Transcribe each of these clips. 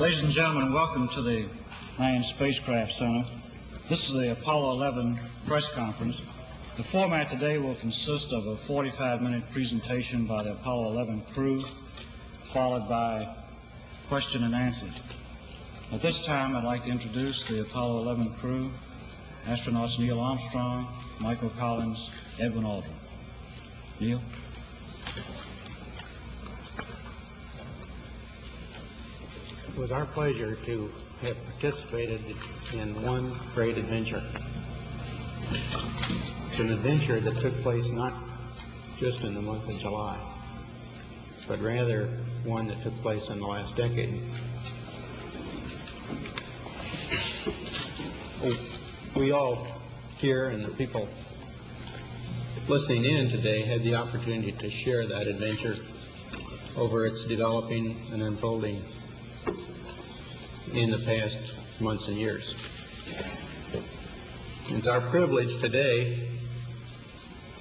Ladies and gentlemen, welcome to the Manned Spacecraft Center. This is the Apollo 11 press conference. The format today will consist of a 45-minute presentation by the Apollo 11 crew, followed by question and answers. At this time, I'd like to introduce the Apollo 11 crew, astronauts Neil Armstrong, Michael Collins, Edwin Aldrin. Neil? It was our pleasure to have participated in one great adventure. It's an adventure that took place not just in the month of July, but rather one that took place in the last decade. We all here and the people listening in today had the opportunity to share that adventure over its developing and unfolding in the past months and years. It's our privilege today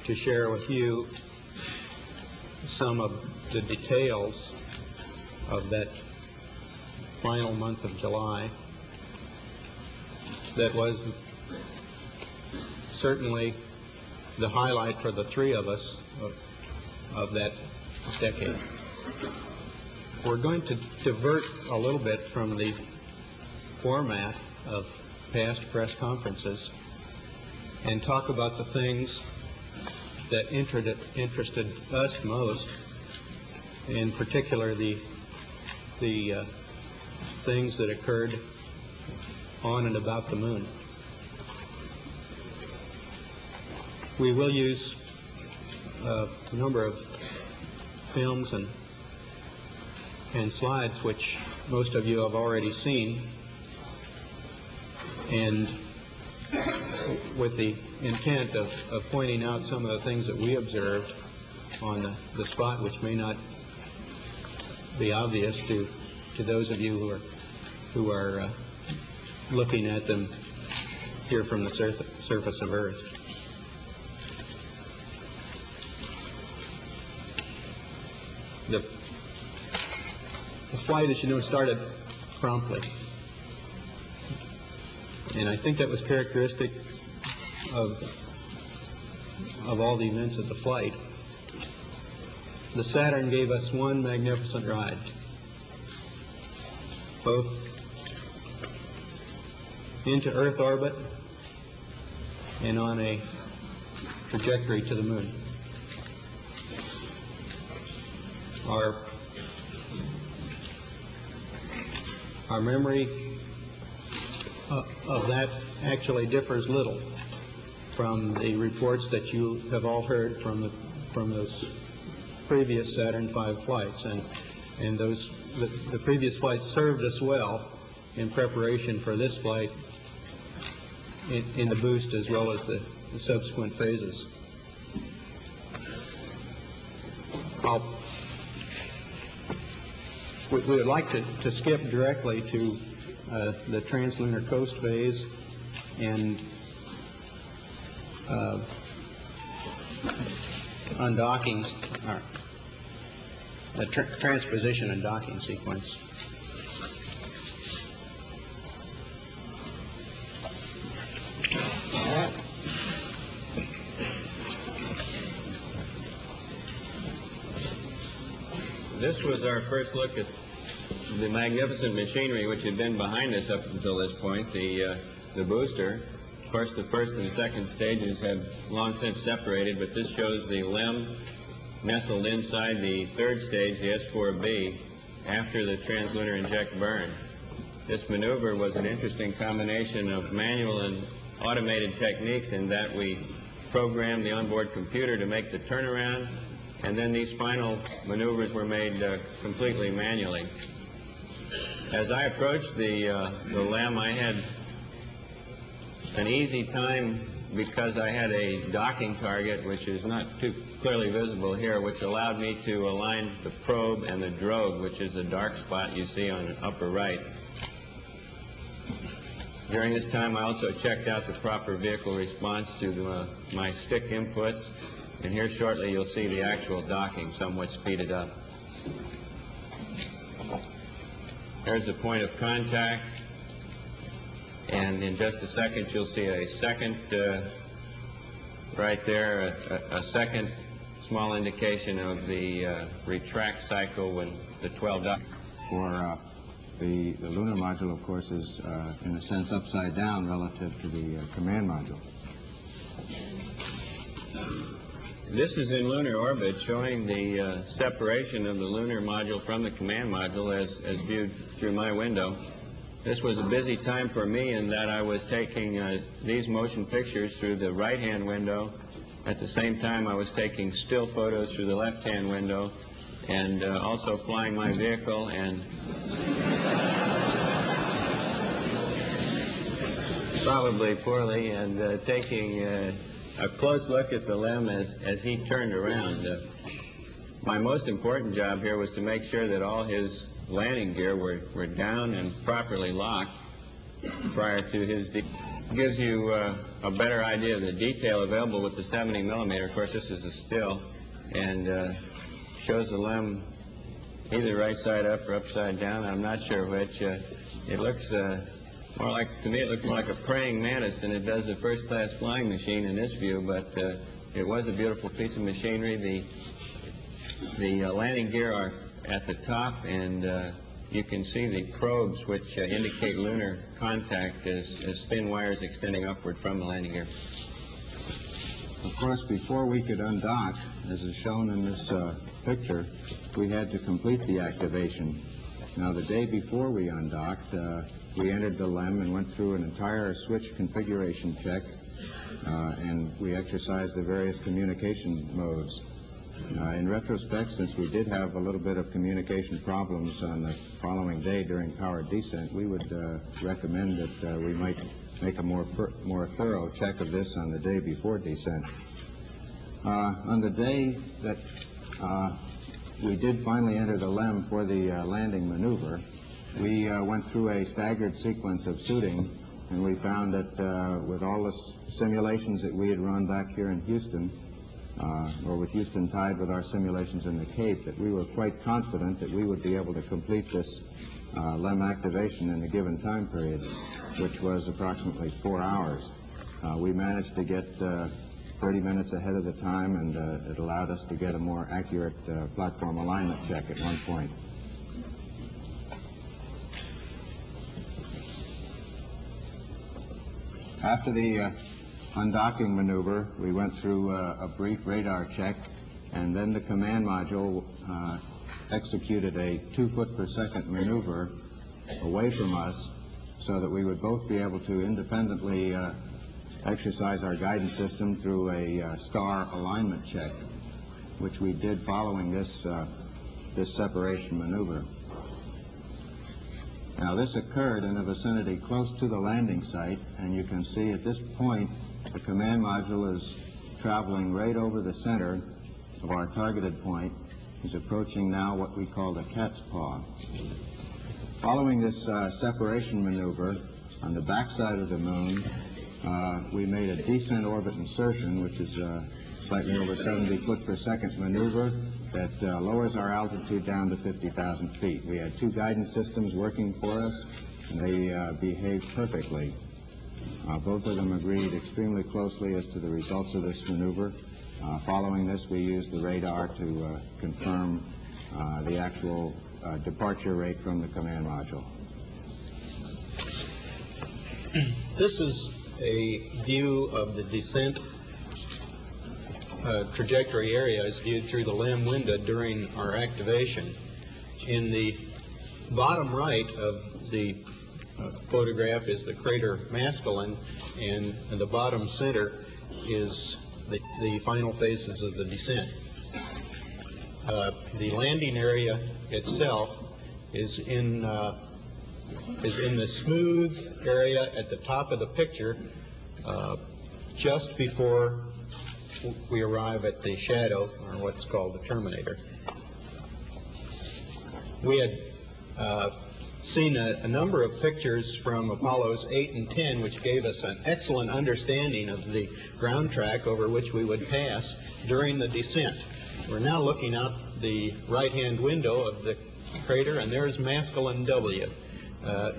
to share with you some of the details of that final month of July that was certainly the highlight for the three of us of that decade. We're going to divert a little bit from the format of past press conferences and talk about the things that interested us most, in particular the things that occurred on and about the moon. We will use a number of films and slides which most of you have already seen, and with the intent of pointing out some of the things that we observed on the spot which may not be obvious to those of you who are looking at them here from the surface of Earth. The flight, as you know, started promptly. And I think that was characteristic of all the events of the flight. The Saturn gave us one magnificent ride, both into Earth orbit and on a trajectory to the moon. Our memory of that actually differs little from the reports that you have all heard from those previous Saturn V flights, and the previous flights served us well in preparation for this flight in the boost as well as the subsequent phases. We would like to skip directly to the translunar coast phase and undockings, the transposition and docking sequence. This was our first look at the magnificent machinery which had been behind us up until this point, the booster. Of course, the first and second stages have long since separated, but this shows the LEM nestled inside the third stage, the S4B, after the translunar inject burn. This maneuver was an interesting combination of manual and automated techniques in that we programmed the onboard computer to make the turnaround, and then these final maneuvers were made completely manually. As I approached the LEM, I had an easy time because I had a docking target, which is not too clearly visible here, which allowed me to align the probe and the drogue, which is the dark spot you see on the upper right. During this time, I also checked out the proper vehicle response to my stick inputs, and here shortly you'll see the actual docking somewhat speeded up. There's the point of contact, and in just a second you'll see a second right there, a second small indication of the retract cycle when the 12 dot. For the lunar module, of course, is in a sense upside down relative to the command module. This is in lunar orbit, showing the separation of the lunar module from the command module as viewed through my window. This was a busy time for me in that I was taking these motion pictures through the right-hand window. At the same time, I was taking still photos through the left-hand window, and also flying my vehicle and probably poorly, and taking a close look at the LEM as he turned around. My most important job here was to make sure that all his landing gear were down and properly locked prior to his gives you a better idea of the detail available with the 70 millimeter. Of course, this is a still, and shows the LEM either right side up or upside down. I'm not sure which. It looks more like, to me, it looked more like a praying mantis than it does a first-class flying machine in this view, but it was a beautiful piece of machinery. The landing gear are at the top, and you can see the probes which indicate lunar contact as thin wires extending upward from the landing gear. Of course, before we could undock, as is shown in this picture, we had to complete the activation. Now, the day before we undocked, we entered the LEM and went through an entire switch configuration check, and we exercised the various communication modes. In retrospect, since we did have a little bit of communication problems on the following day during powered descent, we would recommend that we might make a more thorough check of this on the day before descent. On the day that we did finally enter the LEM for the landing maneuver, we went through a staggered sequence of suiting, and we found that with all the simulations that we had run back here in Houston, or with Houston tied with our simulations in the Cape, that we were quite confident that we would be able to complete this LEM activation in a given time period, which was approximately 4 hours. We managed to get 30 minutes ahead of the time, and it allowed us to get a more accurate platform alignment check at one point. After the undocking maneuver, we went through a brief radar check, and then the command module executed a 2 foot per second maneuver away from us so that we would both be able to independently exercise our guidance system through a star alignment check, which we did following this separation maneuver. Now, this occurred in a vicinity close to the landing site, and you can see at this point the command module is traveling right over the center of our targeted point. He's approaching now what we call the cat's paw. Following this separation maneuver on the backside of the moon, we made a descent orbit insertion, which is slightly over 70 foot per second maneuver that lowers our altitude down to 50,000 feet. We had 2 guidance systems working for us, and they behaved perfectly. Both of them agreed extremely closely as to the results of this maneuver. Following this, we used the radar to confirm the actual departure rate from the command module. This is a view of the descent trajectory area as viewed through the LEM window during our activation. In the bottom right of the photograph is the crater Maskelyne, and in the bottom center is the final phases of the descent. The landing area itself is in the smooth area at the top of the picture, just before we arrive at the shadow, or what's called the terminator. We had seen a number of pictures from Apollos 8 and 10, which gave us an excellent understanding of the ground track over which we would pass during the descent. We're now looking out the right-hand window of the crater, and there's Maskelyne W.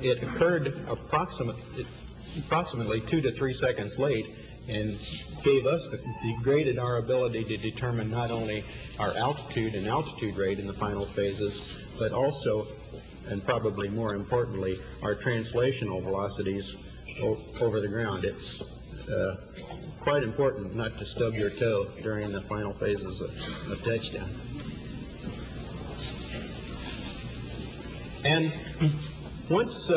It occurred approximately 2 to 3 seconds late, and degraded our ability to determine not only our altitude and altitude rate in the final phases, but also, and probably more importantly, our translational velocities over the ground. It's quite important not to stub your toe during the final phases of touchdown. And once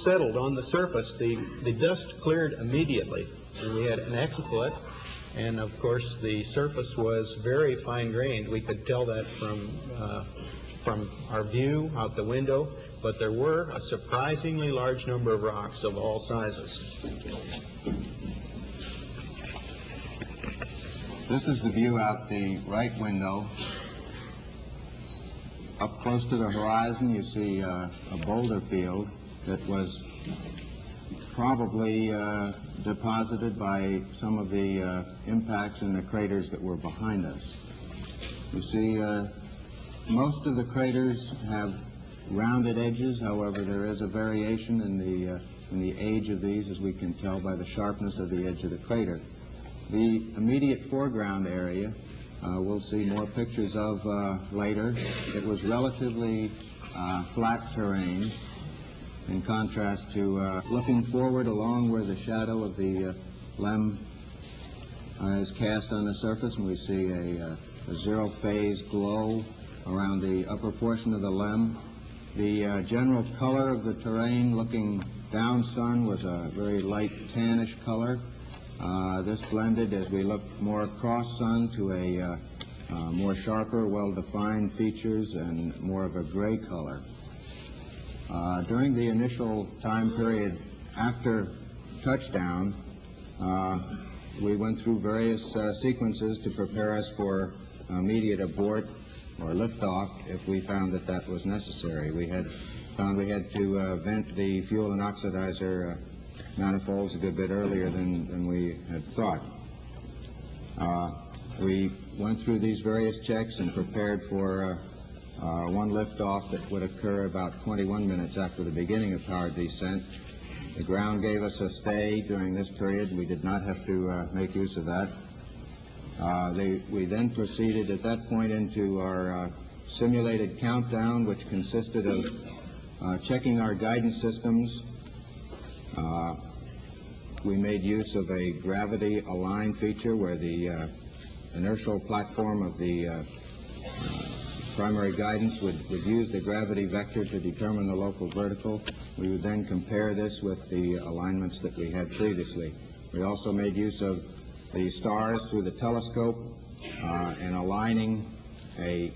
settled on the surface, the dust cleared immediately, and we had an exafloot, and of course the surface was very fine-grained. We could tell that from our view out the window, but there were a surprisingly large number of rocks of all sizes. This is the view out the right window. Up close to the horizon, you see a boulder field that was probably deposited by some of the impacts in the craters that were behind us. You see, most of the craters have rounded edges. However, there is a variation in the age of these, as we can tell by the sharpness of the edge of the crater. The immediate foreground area we'll see more pictures of later. It was relatively flat terrain, in contrast to looking forward along where the shadow of the LEM is cast on the surface, and we see a zero-phase glow around the upper portion of the LEM. The general color of the terrain looking down sun was a very light tannish color. This blended as we looked more across sun to a more sharper, well-defined features and more of a gray color. During the initial time period after touchdown, we went through various sequences to prepare us for immediate abort or liftoff if we found that that was necessary. We had found we had to vent the fuel and oxidizer manifolds a good bit earlier than we had thought. We went through these various checks and prepared for one liftoff that would occur about 21 minutes after the beginning of powered descent. The ground gave us a stay during this period. We did not have to make use of that. We then proceeded at that point into our simulated countdown, which consisted of checking our guidance systems. We made use of a gravity align feature where the inertial platform of the primary guidance would use the gravity vector to determine the local vertical. We would then compare this with the alignments that we had previously. We also made use of the stars through the telescope and aligning a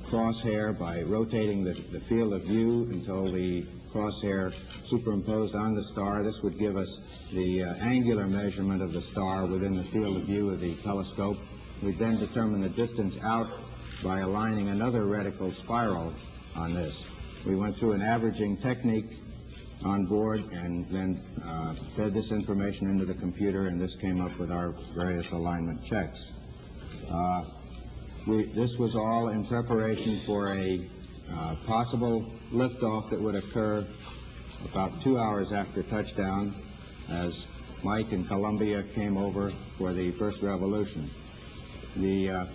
crosshair by rotating the field of view until the crosshair superimposed on the star. This would give us the angular measurement of the star within the field of view of the telescope. We'd then determine the distance out by aligning another reticle spiral on this. We went through an averaging technique on board and then fed this information into the computer, and this came up with our various alignment checks. This was all in preparation for a possible liftoff that would occur about 2 hours after touchdown as Mike and Columbia came over for the first revolution. The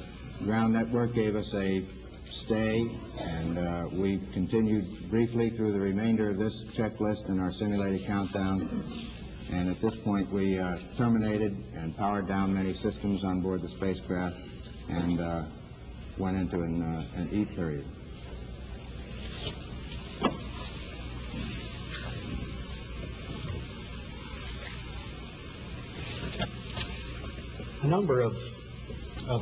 ground network gave us a stay, and we continued briefly through the remainder of this checklist in our simulated countdown. And at this point, we terminated and powered down many systems on board the spacecraft and went into an E period. A number of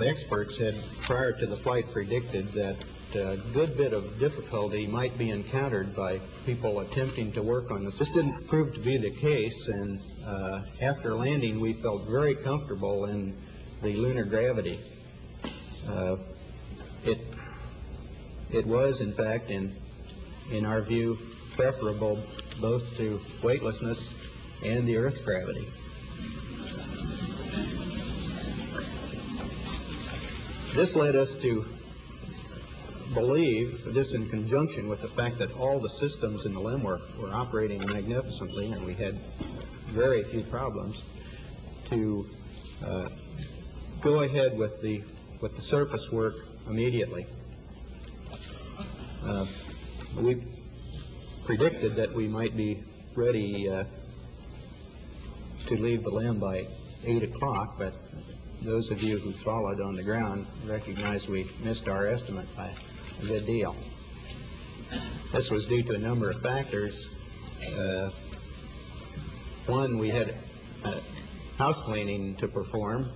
experts had, prior to the flight, predicted that a good bit of difficulty might be encountered by people attempting to work on this. This didn't prove to be the case, and after landing, we felt very comfortable in the lunar gravity. It was, in fact, in our view, preferable both to weightlessness and the Earth's gravity. This led us to believe, this in conjunction with the fact that all the systems in the LEM were operating magnificently and we had very few problems, to go ahead with the surface work immediately. We predicted that we might be ready to leave the LEM by 8 o'clock, but those of you who followed on the ground recognize we missed our estimate by a good deal. This was due to a number of factors. One, we had house cleaning to perform,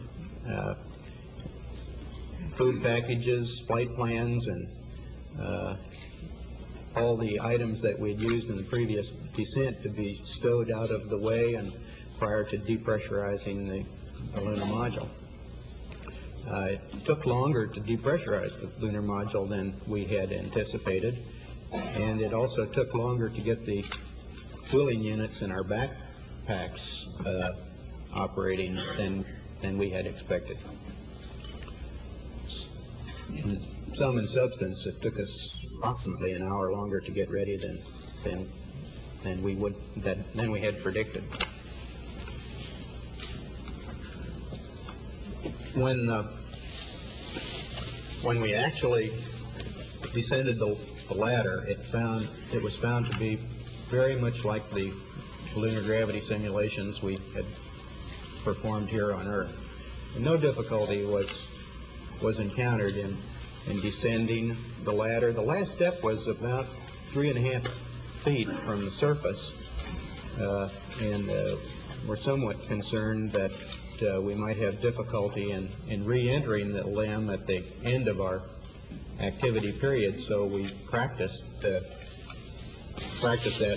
food packages, flight plans, and all the items that we'd used in the previous descent to be stowed out of the way and prior to depressurizing the lunar module. It took longer to depressurize the lunar module than we had anticipated, and it also took longer to get the cooling units in our backpacks operating than we had expected. In sum and substance, it took us approximately an hour longer to get ready than we had predicted. When we actually descended the ladder, it was found to be very much like the lunar gravity simulations we had performed here on Earth. And no difficulty was encountered in descending the ladder. The last step was about 3.5 feet from the surface, and we're somewhat concerned that we might have difficulty in re-entering the LEM at the end of our activity period, so we practiced that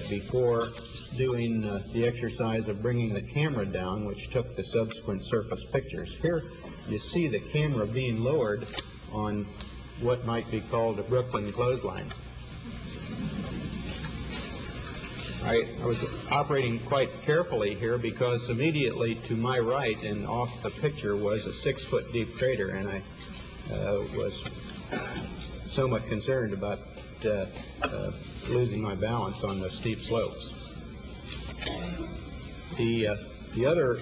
before doing the exercise of bringing the camera down, which took the subsequent surface pictures. Here you see the camera being lowered on what might be called a Brooklyn clothesline. I was operating quite carefully here because immediately to my right and off the picture was a 6-foot deep crater, and I was somewhat concerned about losing my balance on the steep slopes. The other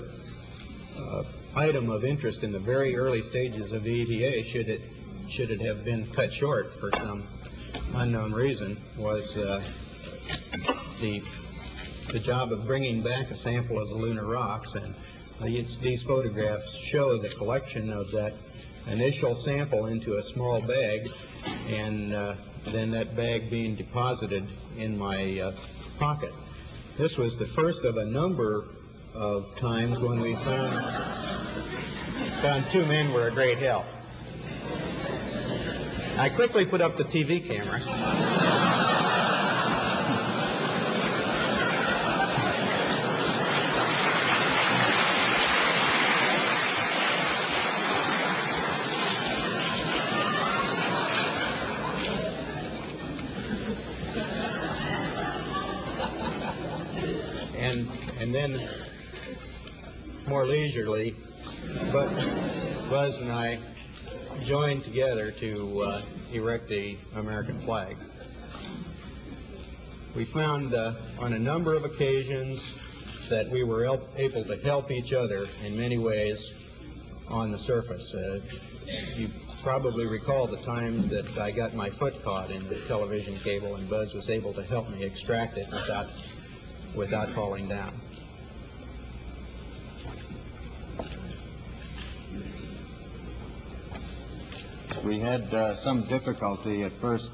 item of interest in the very early stages of EVA, should it have been cut short for some unknown reason, was the job of bringing back a sample of the lunar rocks, and these photographs show the collection of that initial sample into a small bag, and then that bag being deposited in my pocket. This was the first of a number of times when we found two men were a great help. I quickly put up the TV camera. And then, more leisurely, Buzz and I joined together to erect the American flag. We found on a number of occasions that we were able to help each other in many ways on the surface. You probably recall the times that I got my foot caught in the television cable and Buzz was able to help me extract it without falling down. We had some difficulty at first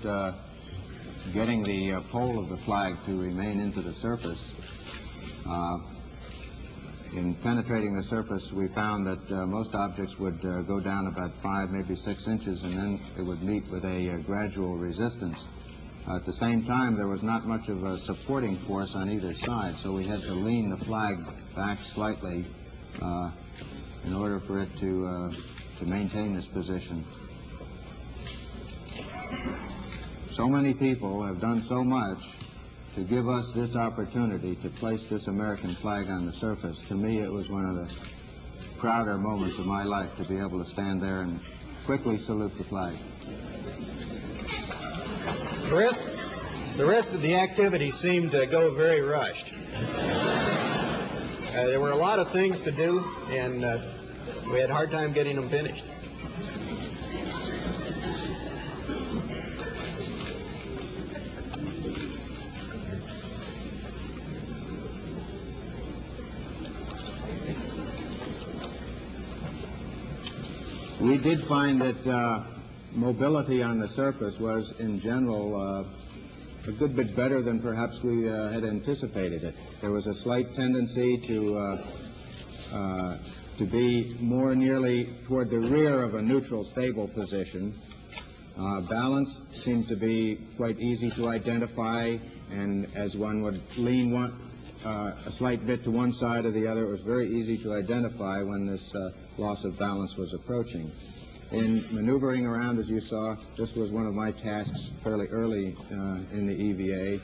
getting the pole of the flag to remain into the surface. In penetrating the surface, we found that most objects would go down about 5, maybe 6 inches, and then it would meet with a gradual resistance. At the same time, there was not much of a supporting force on either side, so we had to lean the flag back slightly in order for it to maintain this position. So many people have done so much to give us this opportunity to place this American flag on the surface. To me, it was one of the prouder moments of my life to be able to stand there and quickly salute the flag. The rest of the activity seemed to go very rushed. There were a lot of things to do, and we had a hard time getting them finished. We did find that mobility on the surface was, in general, a good bit better than perhaps we had anticipated it. There was a slight tendency to be more nearly toward the rear of a neutral stable position. Balance seemed to be quite easy to identify, and as one would lean a slight bit to one side or the other, it was very easy to identify when this loss of balance was approaching. In maneuvering around, as you saw, this was one of my tasks fairly early in the EVA.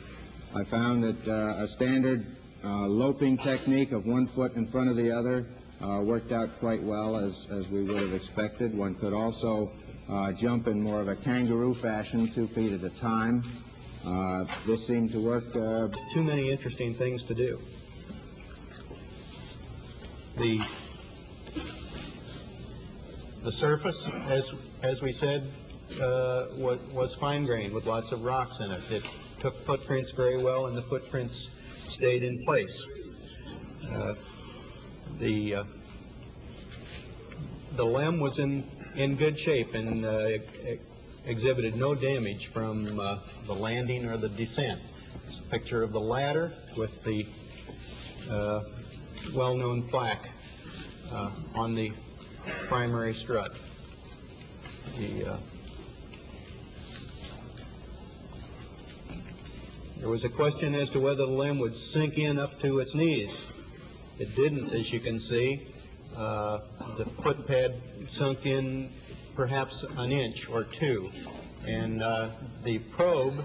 I found that a standard loping technique of one foot in front of the other worked out quite well, as we would have expected. One could also jump in more of a kangaroo fashion, 2 feet at a time. This seemed to work. Too many interesting things to do. The surface, as we said, was fine-grained with lots of rocks in it. It took footprints very well, and the footprints stayed in place. The LEM was in good shape and exhibited no damage from the landing or the descent. It's a picture of the ladder with the well-known plaque on the primary strut. There was a question as to whether the LEM would sink in up to its knees. It didn't, as you can see. The foot pad sunk in perhaps an inch or two, and the probe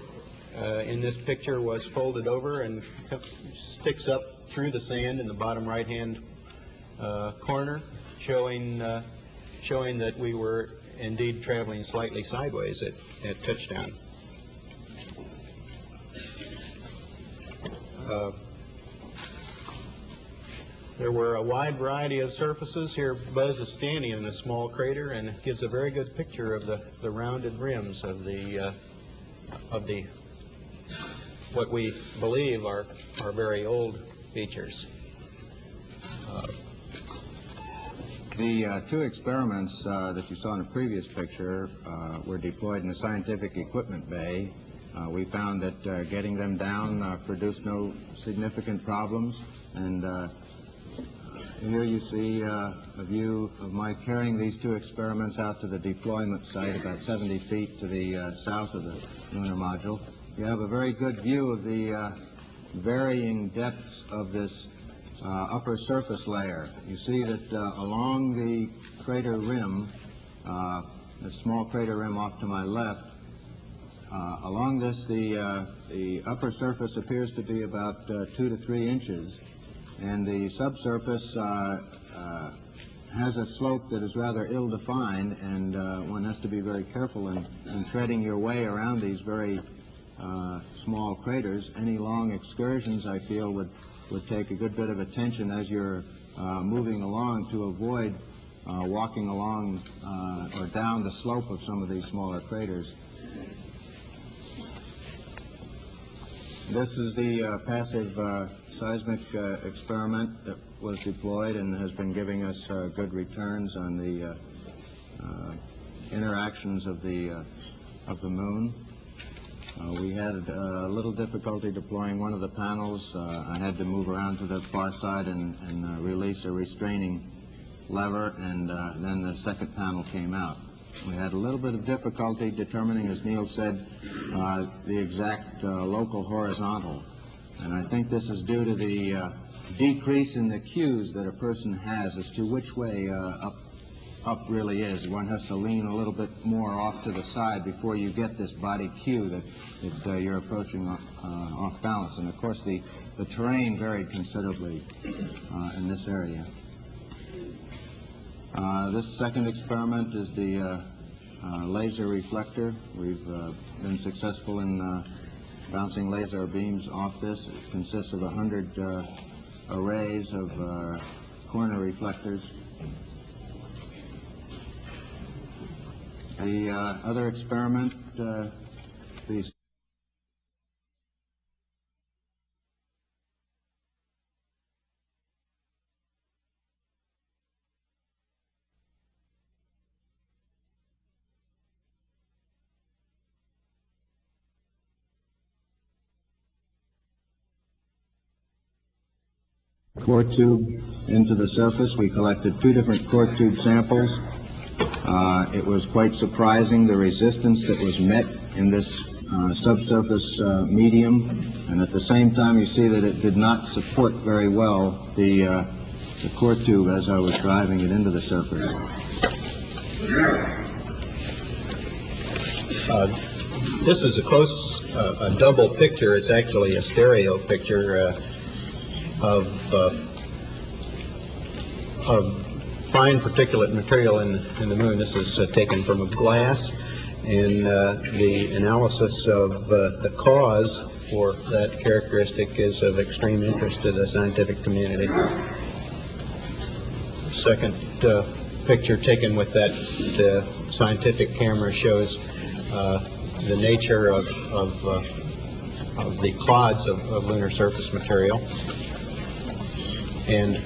in this picture was folded over and sticks up through the sand in the bottom right-hand corner, showing that we were indeed traveling slightly sideways at touchdown. There were a wide variety of surfaces. Here Buzz is standing in a small crater, and it gives a very good picture of the rounded rims of the what we believe are very old features. The two experiments that you saw in the previous picture were deployed in the scientific equipment bay. We found that getting them down produced no significant problems, and here you see a view of my carrying these two experiments out to the deployment site about 70 feet to the south of the lunar module. You have a very good view of the varying depths of this upper surface layer. You see that along the crater rim, the small crater rim off to my left, along this the upper surface appears to be about 2 to 3 inches, and the subsurface has a slope that is rather ill-defined, and one has to be very careful in treading your way around these very small craters. Any long excursions, I feel, would take a good bit of attention as you're moving along to avoid walking along or down the slope of some of these smaller craters. This is the passive seismic experiment that was deployed and has been giving us good returns on the interactions of the moon. We had a little difficulty deploying one of the panels. I had to move around to the far side and release a restraining lever, and then the second panel came out. We had a little bit of difficulty determining, as Neil said, the exact local horizontal. And I think this is due to the decrease in the cues that a person has as to which way up really is. One has to lean a little bit more off to the side before you get this body cue that you're approaching off balance. And of course the terrain varied considerably in this area. This second experiment is the laser reflector. We've been successful in bouncing laser beams off this. It consists of 100 arrays of corner reflectors. The other experiment, these core tube into the surface. We collected 2 different core tube samples. It was quite surprising the resistance that was met in this subsurface medium, and at the same time you see that it did not support very well the core tube as I was driving it into the surface. This is a double picture. It's actually a stereo picture of fine particulate material in the moon. This is taken from a glass, and the analysis of the cause for that characteristic is of extreme interest to the scientific community. Second picture taken with that scientific camera shows the nature of the clods of lunar surface material. And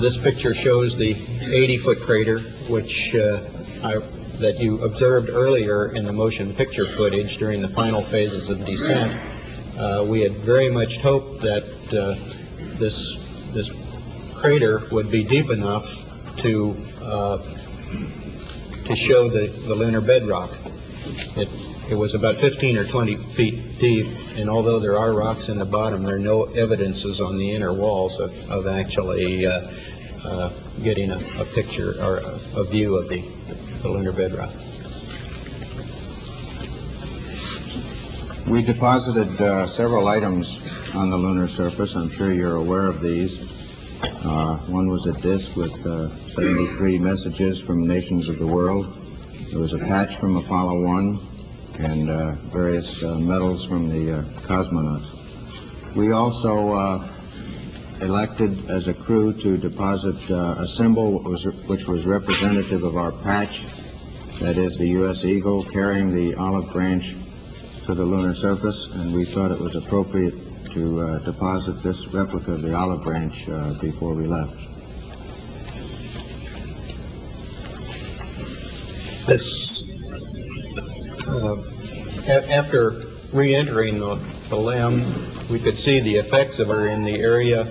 this picture shows the 80-foot crater, which that you observed earlier in the motion picture footage during the final phases of descent. We had very much hoped that this crater would be deep enough to show the lunar bedrock. It was about 15 or 20 feet deep, and although there are rocks in the bottom, there are no evidences on the inner walls of actually getting a picture or a view of the lunar bedrock. We deposited several items on the lunar surface. I'm sure you're aware of these. One was a disk with 73 messages from nations of the world. There was a patch from Apollo 1 and various medals from the cosmonauts. We also elected as a crew to deposit a symbol which was representative of our patch, that is the U.S. Eagle carrying the olive branch to the lunar surface, and we thought it was appropriate to deposit this replica of the olive branch before we left. This, after re-entering the LEM, we could see the effects of her in the area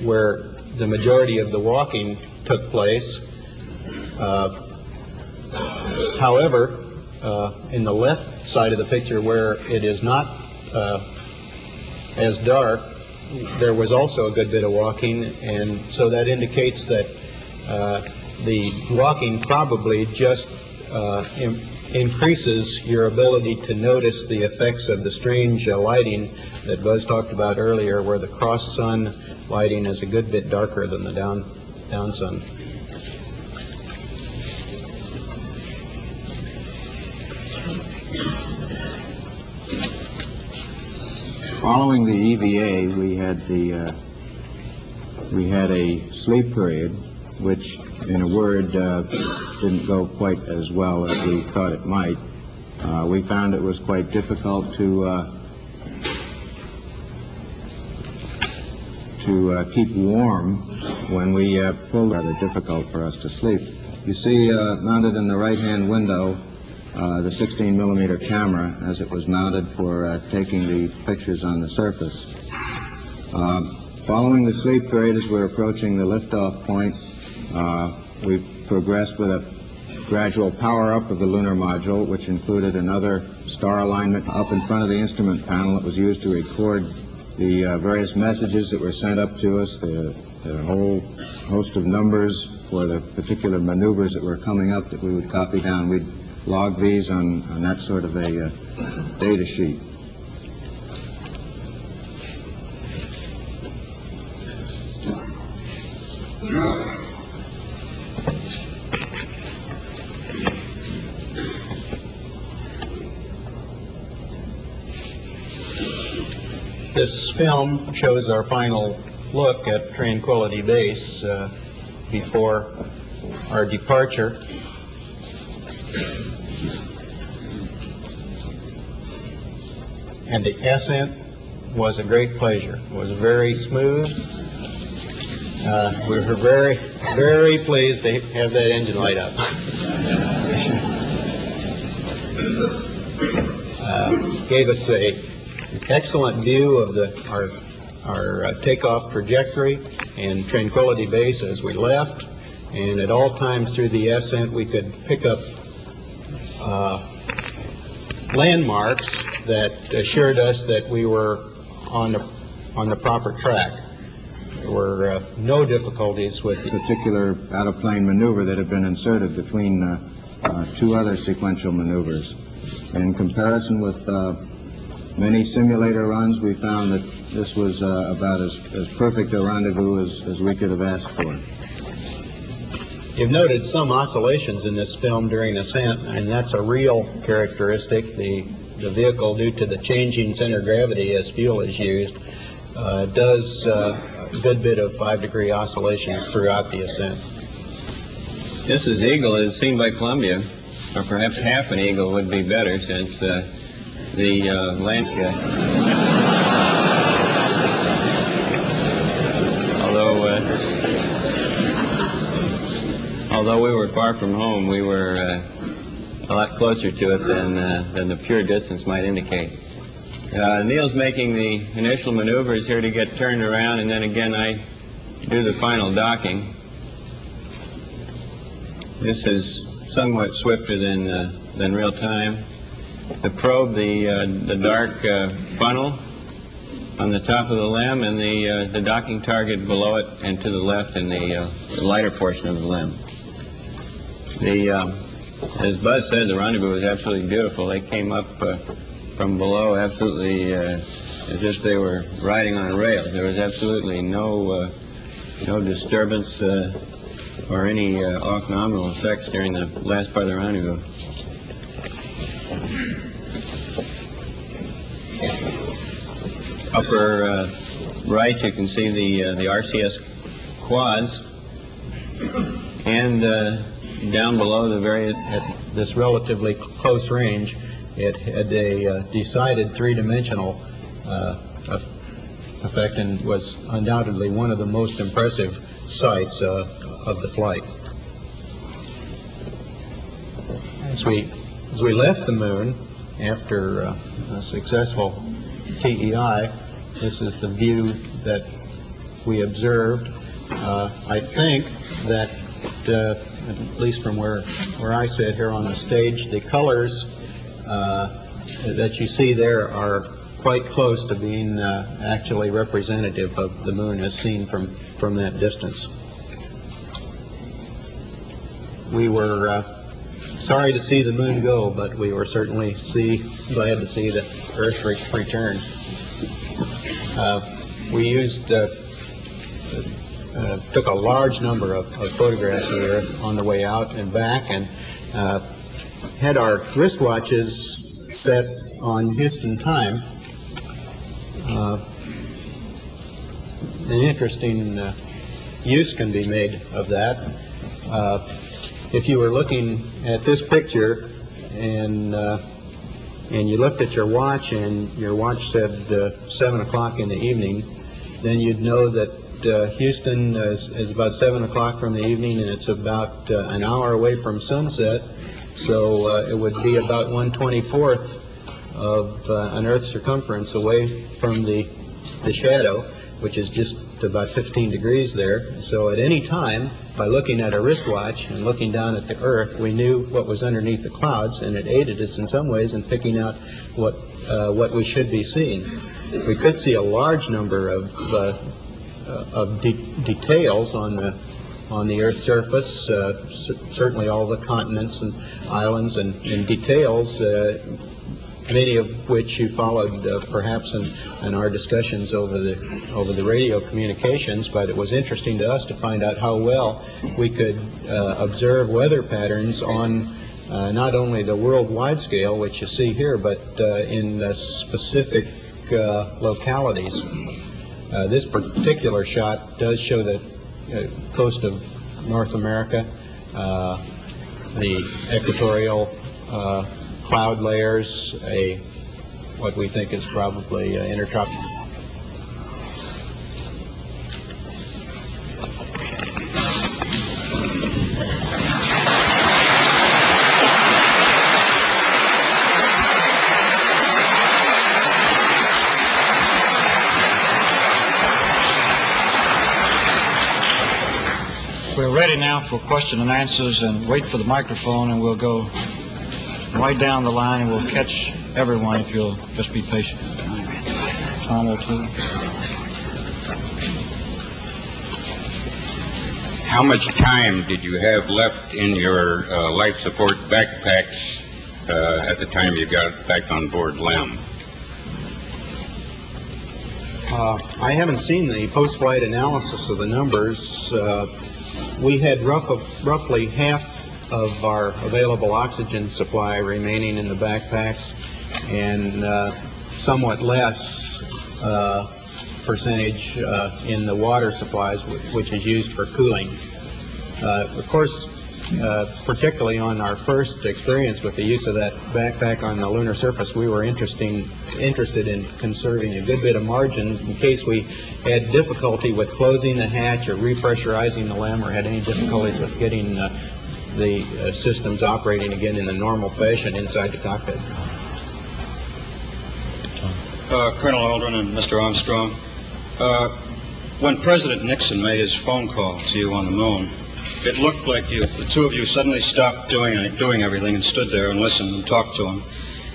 where the majority of the walking took place. However, in the left side of the picture where it is not as dark, there was also a good bit of walking, and so that indicates that the walking probably just increases your ability to notice the effects of the strange lighting that Buzz talked about earlier, where the cross-sun lighting is a good bit darker than the down sun. Following the EVA, we had a sleep period, which, in a word, didn't go quite as well as we thought it might. We found it was quite difficult to keep warm when we pulled. Rather difficult for us to sleep. You see, mounted in the right-hand window, the 16-millimeter camera as it was mounted for taking the pictures on the surface. Following the sleep period, as we're approaching the liftoff point, we progressed with a gradual power-up of the lunar module, which included another star alignment up in front of the instrument panel that was used to record the various messages that were sent up to us, the whole host of numbers for the particular maneuvers that were coming up that we would copy down. We'd log these on that sort of a data sheet. This film shows our final look at Tranquility Base before our departure. And the ascent was a great pleasure. It was very smooth. We were very, very pleased to have that engine light up. Gave us an excellent view of our takeoff trajectory and Tranquility Base as we left. And at all times through the ascent, we could pick up landmarks that assured us that we were on the proper track. There were no difficulties with the Particular out-of-plane maneuver that had been inserted between two other sequential maneuvers. In comparison with many simulator runs, we found that this was about as perfect a rendezvous as we could have asked for. You've noted some oscillations in this film during ascent, and that's a real characteristic. The vehicle, due to the changing center of gravity as fuel is used, does a good bit of 5-degree oscillations throughout the ascent. This is Eagle as seen by Columbia, or perhaps half an Eagle would be better, since the Lancia, although we were far from home, we were a lot closer to it than the pure distance might indicate. Neil's making the initial maneuvers here to get turned around, and then again I do the final docking. This is somewhat swifter than real time. The probe, the dark funnel on the top of the LEM, and the docking target below it and to the left in the lighter portion of the LEM. As Buzz said, the rendezvous was absolutely beautiful. They came up from below absolutely as if they were riding on a rail. There was absolutely no disturbance or any off-nominal effects during the last part of the rendezvous. Upper right, you can see the RCS quads, and down below at this relatively close range, it had a decided three-dimensional effect and was undoubtedly one of the most impressive sights of the flight. As we left the moon after a successful TEI, this is the view that we observed. I think that at least from where I sit here on the stage, the colors that you see there are quite close to being actually representative of the moon as seen from that distance. We were sorry to see the moon go, but we were certainly glad to see the Earth return. We took a large number of photographs of the Earth on the way out and back, and had our wristwatches set on Houston time. An interesting use can be made of that. If you were looking at this picture and you looked at your watch and your watch said 7 o'clock in the evening, then you'd know that Houston is about 7 o'clock from the evening, and it's about an hour away from sunset. So it would be about 1/24th of an Earth circumference away from the shadow, which is just about 15 degrees there. So at any time, by looking at a wristwatch and looking down at the Earth, we knew what was underneath the clouds, and it aided us in some ways in picking out what we should be seeing. We could see a large number of details on the Earth's surface, certainly all the continents and islands and details, many of which you followed perhaps in our discussions over the radio communications. But it was interesting to us to find out how well we could observe weather patterns on not only the worldwide scale, which you see here, but in specific localities. This particular shot does show the coast of North America, the equatorial cloud layers, what we think is probably intertropical. We're ready now for question and answers, and wait for the microphone, and we'll go right down the line, and we'll catch everyone if you'll just be patient. Tom O'Toole. How much time did you have left in your life support backpacks at the time you got back on board LEM? I haven't seen the post-flight analysis of the numbers. We had roughly half of our available oxygen supply remaining in the backpacks, and somewhat less percentage in the water supplies, which is used for cooling. Of course, particularly on our first experience with the use of that backpack on the lunar surface, we were interested in conserving a good bit of margin in case we had difficulty with closing the hatch or repressurizing the LEM, or had any difficulties with getting the systems operating again in the normal fashion inside the cockpit. Colonel Aldrin and Mr. Armstrong, when President Nixon made his phone call to you on the moon, it looked like the two of you suddenly stopped doing everything and stood there and listened and talked to him.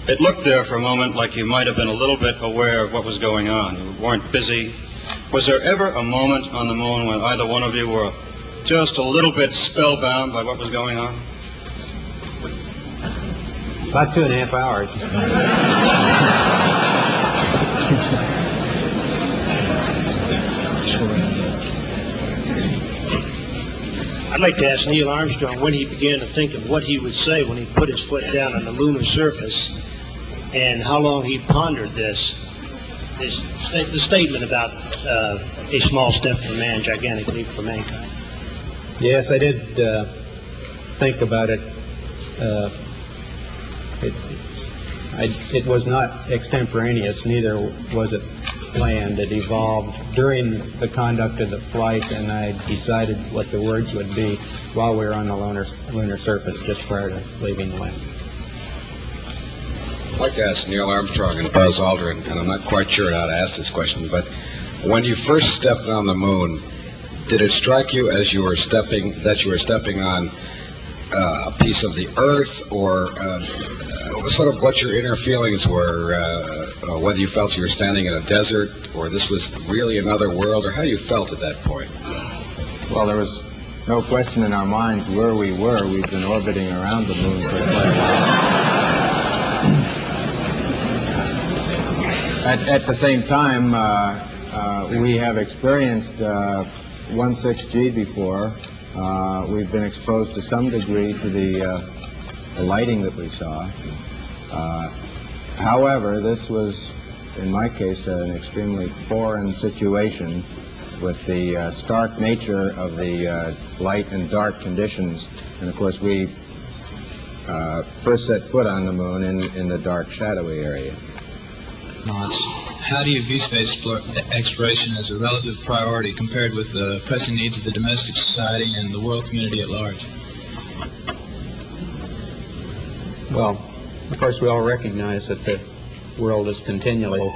It looked there for a moment like you might have been a little bit aware of what was going on. You weren't busy. Was there ever a moment on the moon when either one of you were just a little bit spellbound by what was going on? About 2.5 hours. I'd like to ask Neil Armstrong when he began to think of what he would say when he put his foot down on the lunar surface, and how long he pondered the statement about a small step for man, gigantic leap for mankind. Yes, I did think about it. It was not extemporaneous, neither was it planned. It evolved during the conduct of the flight, and I decided what the words would be while we were on the lunar surface just prior to leaving the land. I'd like to ask Neil Armstrong and Buzz Aldrin, and I'm not quite sure how to ask this question, but when you first stepped on the moon, did it strike you as you were stepping on a piece of the Earth, or sort of what your inner feelings were, whether you felt you were standing in a desert, or this was really another world, or how you felt at that point? Well, there was no question in our minds where we were. We've been orbiting around the moon for quite a while. At the same time, we have experienced 1.6G before. We've been exposed to some degree to the lighting that we saw. However, this was, in my case, an extremely foreign situation with the stark nature of the light and dark conditions. And, of course, we first set foot on the moon in the dark, shadowy area. How do you view space exploration as a relative priority compared with the pressing needs of the domestic society and the world community at large? Well, of course, we all recognize that the world is continually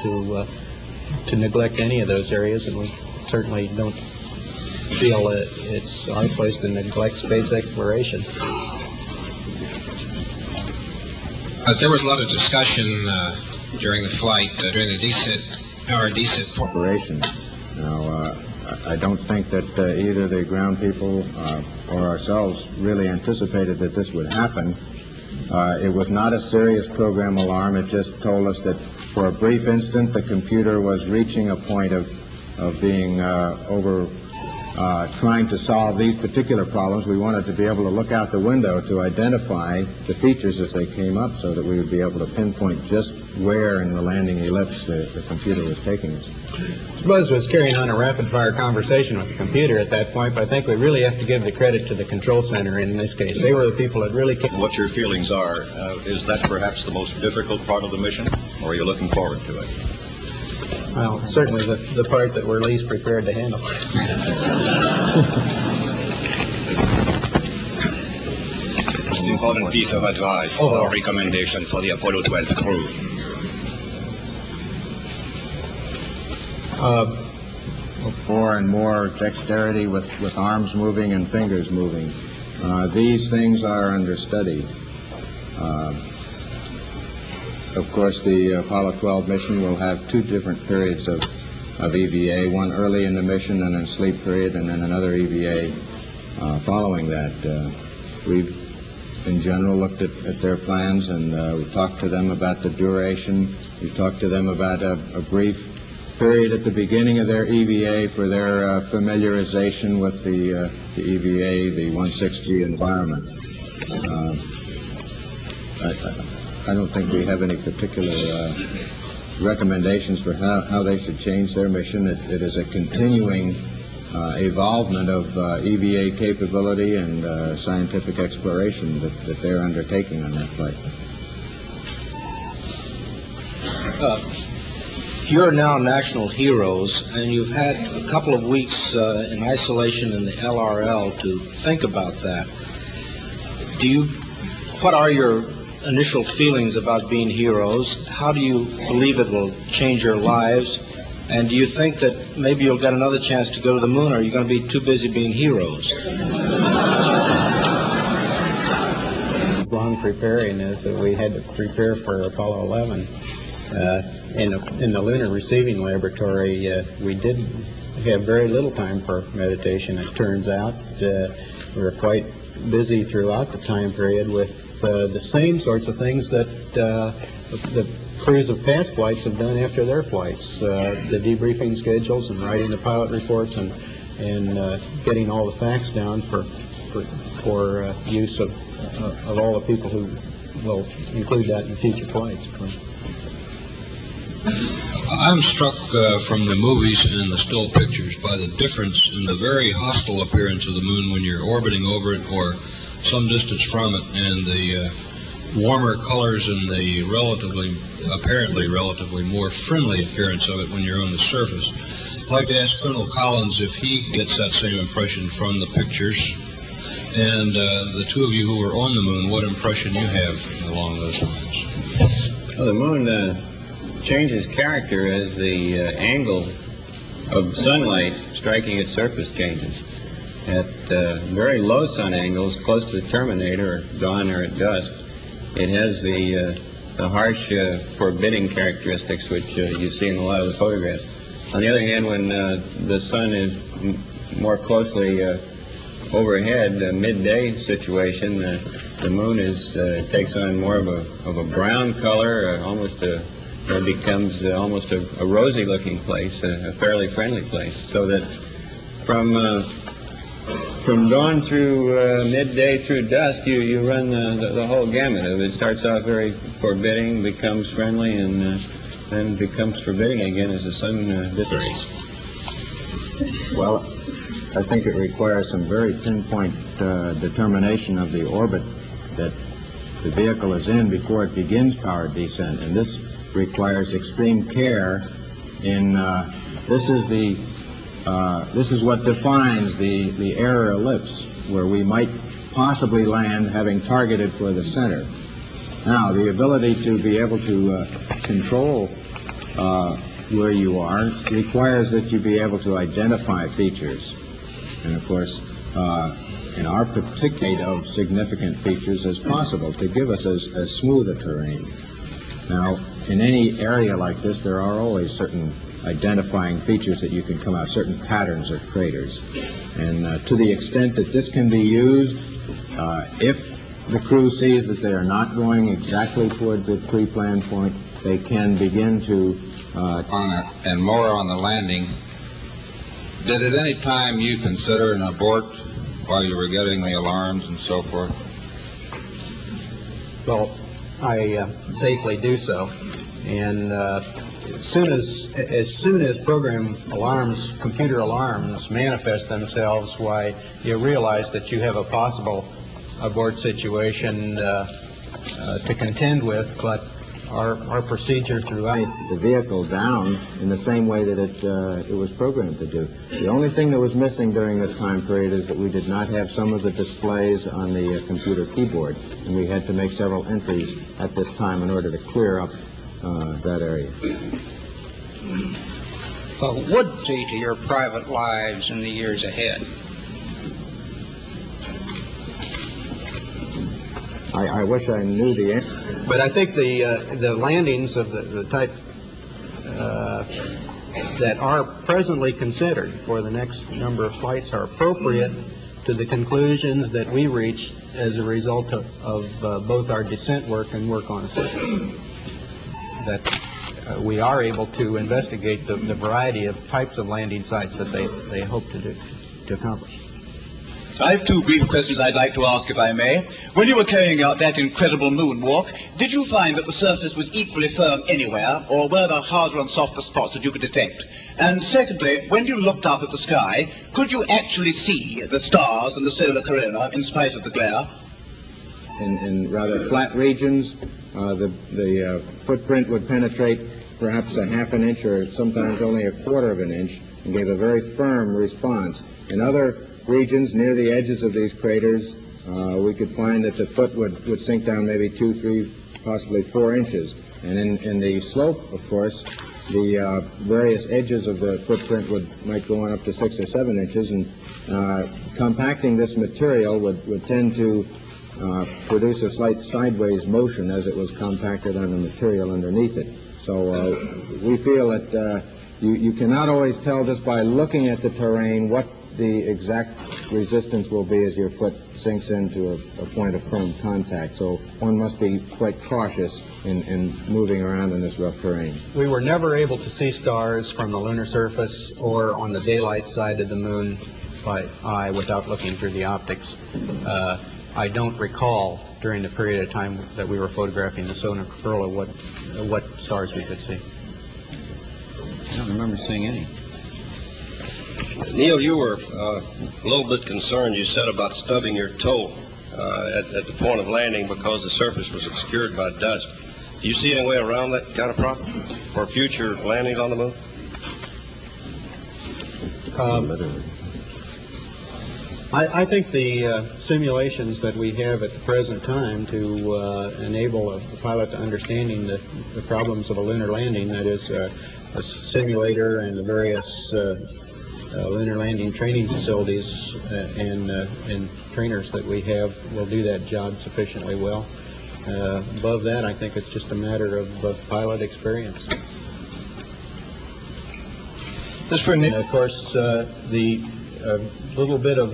to neglect any of those areas, and we certainly don't feel it's our place to neglect space exploration. There was a lot of discussion during the flight, during the power descent Operation. Now, I don't think that either the ground people or ourselves really anticipated that this would happen. It was not a serious program alarm. It just told us that for a brief instant the computer was reaching a point of being trying to solve these particular problems, we wanted to be able to look out the window to identify the features as they came up so that we would be able to pinpoint just where in the landing ellipse the computer was taking us. Buzz was carrying on a rapid-fire conversation with the computer at that point, but I think we really have to give the credit to the control center in this case. They were the people that really... What your feelings are, is that perhaps the most difficult part of the mission, or are you looking forward to it? Well, certainly the part that we're least prepared to handle. Most important piece of advice or recommendation for the Apollo 12 crew. More and more dexterity with arms moving and fingers moving. These things are under study. Of course, the Apollo 12 mission will have two different periods of EVA, one early in the mission and then sleep period, and then another EVA following that. We've, in general, looked at their plans, and we've talked to them about the duration. We've talked to them about a brief period at the beginning of their EVA for their familiarization with the EVA, the 160 environment. I don't think we have any particular recommendations for how they should change their mission. It is a continuing evolvement of EVA capability and scientific exploration that they're undertaking on that flight. You're now national heroes, and you've had a couple of weeks in isolation in the LRL to think about that. What are your initial feelings about being heroes? How do you believe it will change your lives? And do you think that maybe you'll get another chance to go to the moon, or are you going to be too busy being heroes? Long preparing is that we had to prepare for Apollo 11. In the Lunar Receiving Laboratory, we did have very little time for meditation, it turns out. We were quite busy throughout the time period with the same sorts of things that the crews of past flights have done after their flights, the debriefing schedules and writing the pilot reports and getting all the facts down for use of all the people who will include that in future flights. I'm struck from the movies and the still pictures by the difference in the very hostile appearance of the moon when you're orbiting over it or some distance from it, and the warmer colors and the apparently relatively more friendly appearance of it when you're on the surface. I'd like to ask Colonel Collins if he gets that same impression from the pictures, and the two of you who were on the moon, what impression you have along those lines. Well, the moon changes character as the angle of sunlight striking its surface changes. At very low sun angles, close to the terminator, or dawn or at dusk, it has the harsh, forbidding characteristics which you see in a lot of the photographs. On the other hand, when the sun is more closely overhead, a midday situation, the moon takes on more of a brown color, it becomes almost a rosy-looking place, a fairly friendly place, so that from dawn through midday through dusk, you run the whole gamut of it. It starts off very forbidding, becomes friendly, and then becomes forbidding again as the sun dissipates. Well, I think it requires some very pinpoint determination of the orbit that the vehicle is in before it begins powered descent, and this requires extreme care in this is what defines the error ellipse, where we might possibly land having targeted for the center. Now, the ability to be able to control where you are requires that you be able to identify features. And of course, in our particular of significant features as possible to give us as smooth a terrain. Now, in any area like this, there are always certain identifying features that you can come out, certain patterns or craters. And to the extent that this can be used, if the crew sees that they are not going exactly toward the pre-planned point, they can begin to... and more on the landing, Did at any time you consider an abort while you were getting the alarms and so forth? Well, I safely do so, and as soon as program alarms, computer alarms manifest themselves, why you realize that you have a possible abort situation to contend with, but our procedure throughout the vehicle down in the same way that it was programmed to do. The only thing that was missing during this time period is that we did not have some of the displays on the computer keyboard, and we had to make several entries at this time in order to clear up that area. What would see to your private lives in the years ahead? I wish I knew the answer. But I think the landings of the type that are presently considered for the next number of flights are appropriate to the conclusions that we reached as a result of both our descent work and work on a surface. That we are able to investigate the variety of types of landing sites that they hope to accomplish. I have two brief questions I'd like to ask, if I may. When you were carrying out that incredible moonwalk, did you find that the surface was equally firm anywhere, or were there harder and softer spots that you could detect? And secondly, when you looked up at the sky, could you actually see the stars and the solar corona in spite of the glare? In rather flat regions, the footprint would penetrate perhaps a half an inch or sometimes only a quarter of an inch and gave a very firm response. In other regions near the edges of these craters, we could find that the foot would sink down maybe 2, 3, possibly 4 inches. And in the slope, of course, the various edges of the footprint might go on up to 6 or 7 inches, and compacting this material would tend to produce a slight sideways motion as it was compacted on the material underneath it. So we feel that you cannot always tell just by looking at the terrain what the exact resistance will be as your foot sinks into a point of firm contact. So one must be quite cautious in moving around in this rough terrain. We were never able to see stars from the lunar surface or on the daylight side of the moon by eye without looking through the optics. I don't recall during the period of time that we were photographing the solar corona what stars we could see. I don't remember seeing any. Neil, you were a little bit concerned, you said, about stubbing your toe at the point of landing because the surface was obscured by dust. Do you see any way around that kind of problem for future landings on the moon? I think the simulations that we have at the present time to enable a pilot to understanding the problems of a lunar landing, that is a simulator and the various lunar landing training facilities and trainers that we have will do that job sufficiently well. Above that, I think it's just a matter of pilot experience. And of course, the little bit of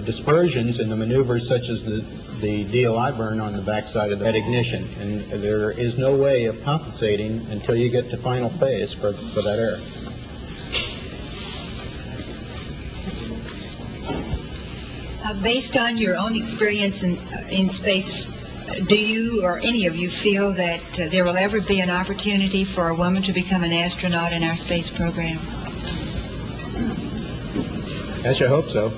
dispersions in the maneuvers, such as the DLI burn on the backside of that ignition, and there is no way of compensating until you get to final phase for that error. Based on your own experience in space, do you or any of you feel that there will ever be an opportunity for a woman to become an astronaut in our space program? I sure hope so.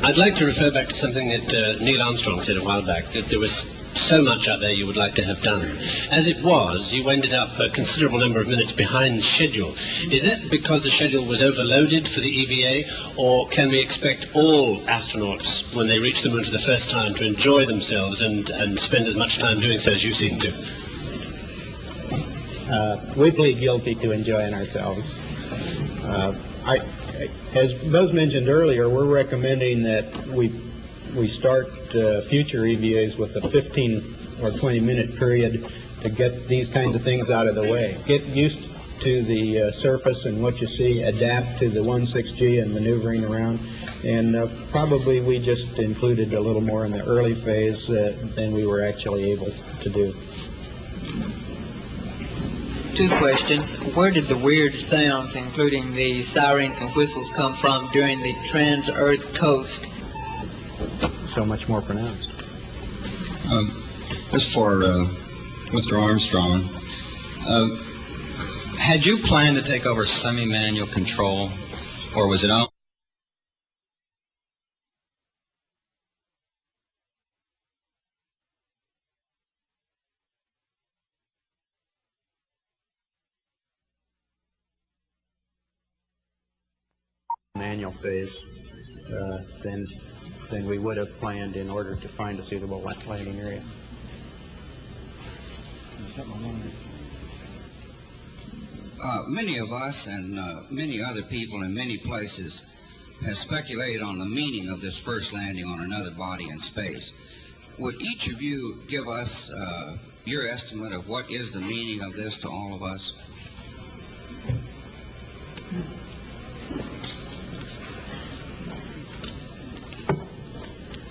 I'd like to refer back to something that Neil Armstrong said a while back, that there was so much out there you would like to have done. As it was, you ended up a considerable number of minutes behind schedule. Is that because the schedule was overloaded for the EVA, or can we expect all astronauts, when they reach the moon for the first time, to enjoy themselves and spend as much time doing so as you seem to? We plead guilty to enjoying ourselves. As Buzz mentioned earlier, we're recommending that we start future EVAs with a 15 or 20-minute period to get these kinds of things out of the way. Get used to the surface and what you see, adapt to the 16G and maneuvering around, and probably we just included a little more in the early phase than we were actually able to do. two questions. Where did the weird sounds, including the sirens and whistles, come from during the trans-Earth coast? So much more pronounced. This for Mr. Armstrong. Had you planned to take over semi-manual control, or was it all? Manual phase, than we would have planned in order to find a suitable landing area. Many of us and many other people in many places have speculated on the meaning of this first landing on another body in space. Would each of you give us your estimate of what is the meaning of this to all of us?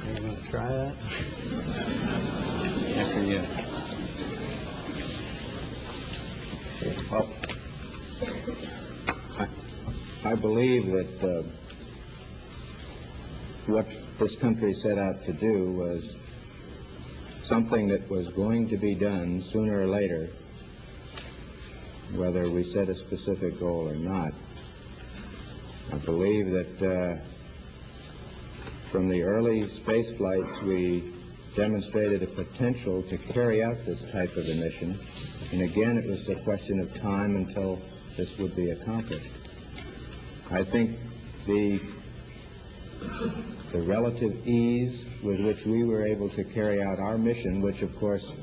You want to try that? After you. Well, I believe that what this country set out to do was something that was going to be done sooner or later, whether we set a specific goal or not. I believe that from the early space flights, we demonstrated a potential to carry out this type of a mission. And again, it was a question of time until this would be accomplished. I think the relative ease with which we were able to carry out our mission, which of course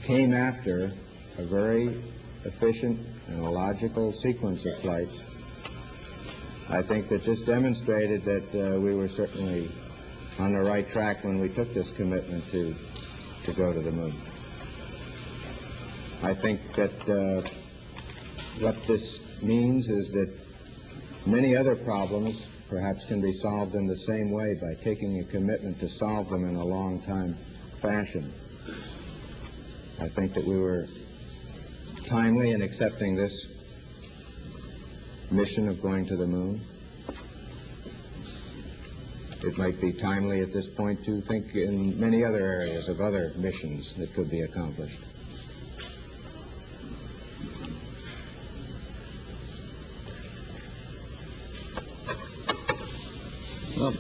came after a very efficient and a logical sequence of flights, I think that this demonstrated that we were certainly on the right track when we took this commitment to go to the moon. I think that what this means is that many other problems perhaps can be solved in the same way by taking a commitment to solve them in a long time fashion. I think that we were timely in accepting this mission of going to the moon. It might be timely at this point to think in many other areas of other missions that could be accomplished. Well,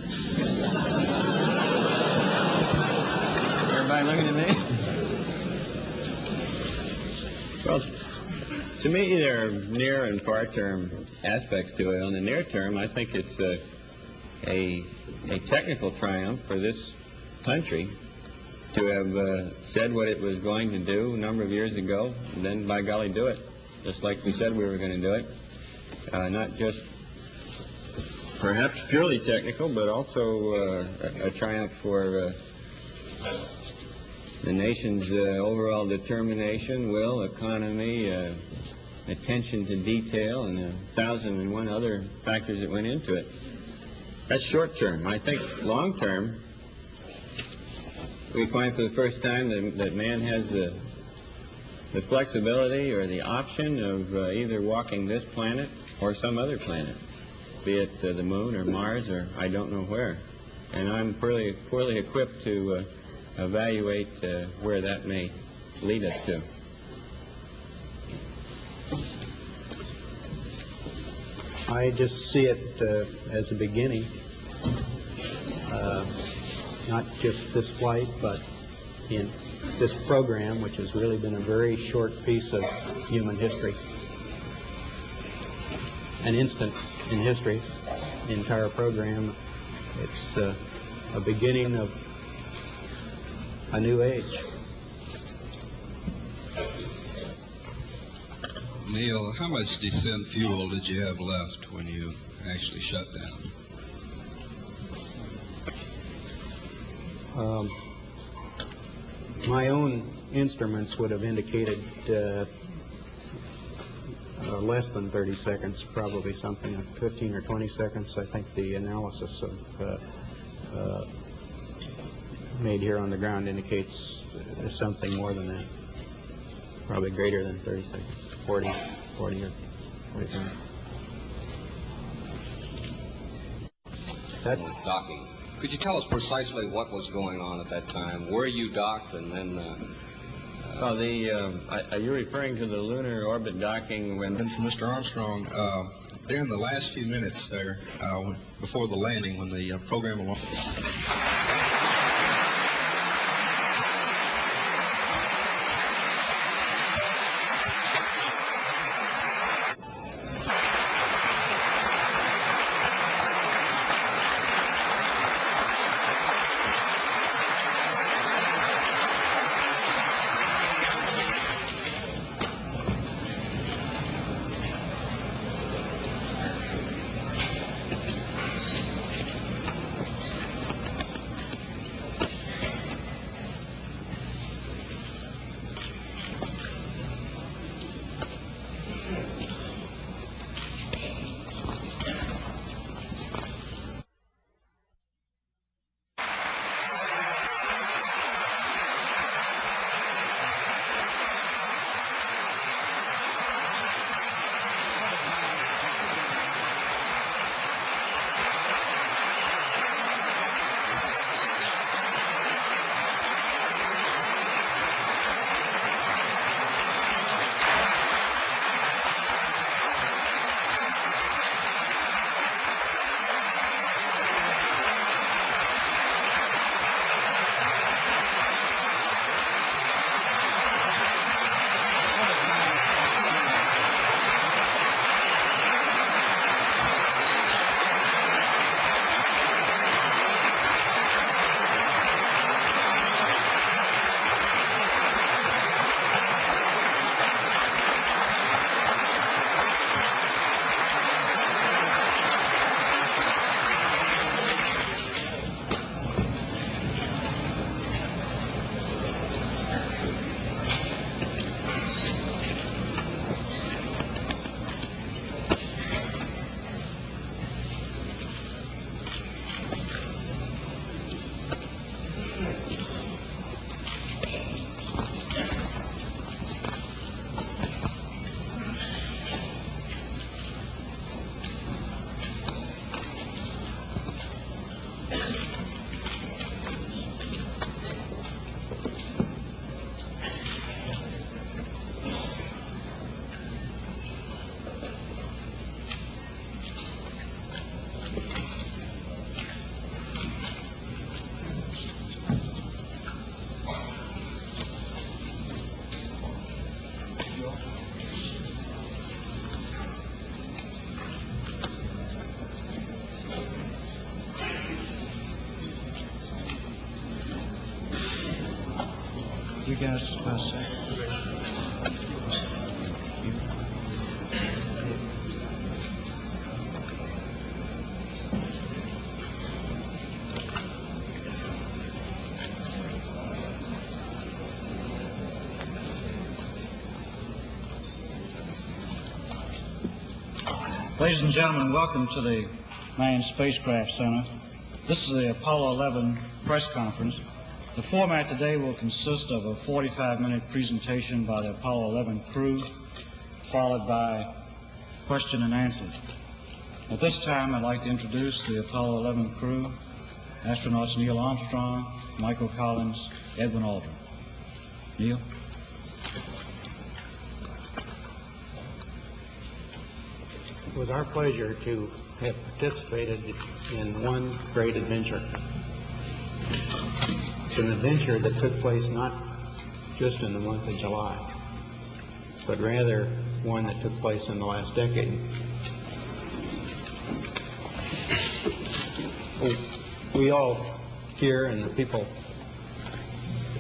everybody looking at me? Well, to me, there are near and far-term aspects to it. On the near term, I think it's a technical triumph for this country to have said what it was going to do a number of years ago, and then, by golly, do it, just like we said we were going to do it. Not just perhaps purely technical, but also a triumph for the nation's overall determination, will, economy, attention to detail, and 1,001 other factors that went into it. That's short term. I think long term, we find for the first time that man has the flexibility or the option of either walking this planet or some other planet, be it the moon or Mars or I don't know where. And I'm poorly equipped to evaluate where that may lead us to. I just see it as a beginning, not just this flight, but in this program, which has really been a very short piece of human history, an instant in history, the entire program. It's a beginning of a new age. Neil, how much descent fuel did you have left when you actually shut down? My own instruments would have indicated less than 30 seconds, probably something like 15 or 20 seconds. I think the analysis of made here on the ground indicates something more than that. Probably greater than 30 seconds, 40 or 45. That was docking. Could you tell us precisely what was going on at that time? Where you docked, and then... are you referring to the lunar orbit docking when... Mr. Armstrong, during the last few minutes there, before the landing, when the program... You guys just about say. Ladies and gentlemen, welcome to the Manned Spacecraft Center. This is the Apollo 11 press conference. The format today will consist of a 45-minute presentation by the Apollo 11 crew, followed by question and answers. At this time, I'd like to introduce the Apollo 11 crew, astronauts Neil Armstrong, Michael Collins, Edwin Aldrin. Neil? It was our pleasure to have participated in one great adventure. It's an adventure that took place not just in the month of July, but rather one that took place in the last decade. We all here and the people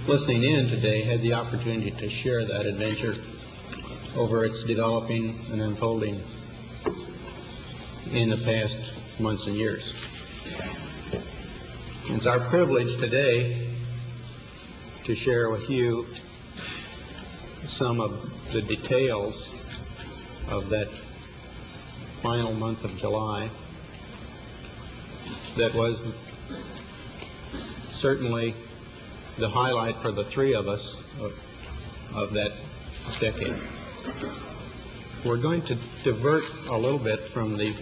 listening in today had the opportunity to share that adventure over its developing and unfolding in the past months and years. It's our privilege today to share with you some of the details of that final month of July that was certainly the highlight for the three of us of that decade. We're going to divert a little bit from the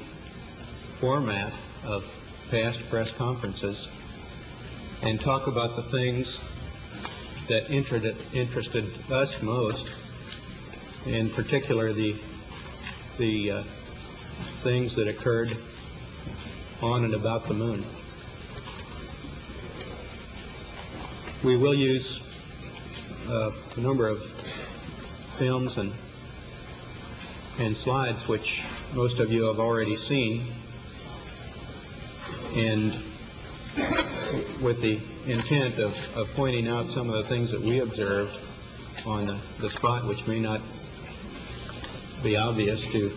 format of past press conferences and talk about the things that interested us most, in particular the things that occurred on and about the moon. We will use a number of films and slides which most of you have already seen, and with the intent of pointing out some of the things that we observed on the spot which may not be obvious to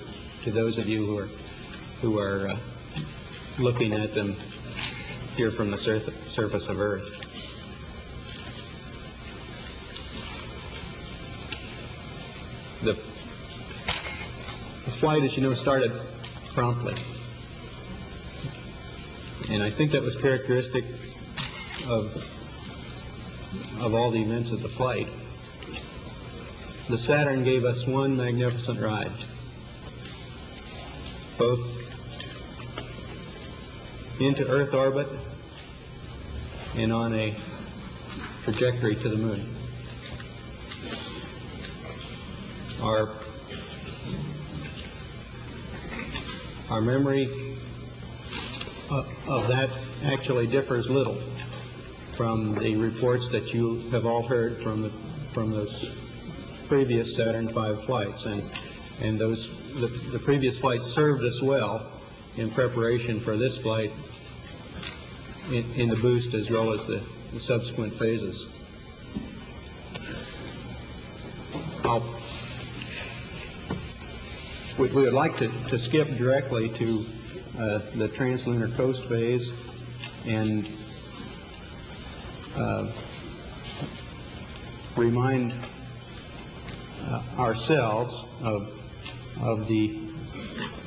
those of you who are looking at them here from the surface of Earth. The flight, as you know, started promptly. And I think that was characteristic of all the events of the flight. The Saturn gave us one magnificent ride, both into Earth orbit and on a trajectory to the moon. Our memory of that actually differs little from the reports that you have all heard from those previous Saturn V flights, and the previous flights served us well in preparation for this flight in the boost as well as the subsequent phases. We would like to skip directly to the translunar coast phase and remind ourselves of the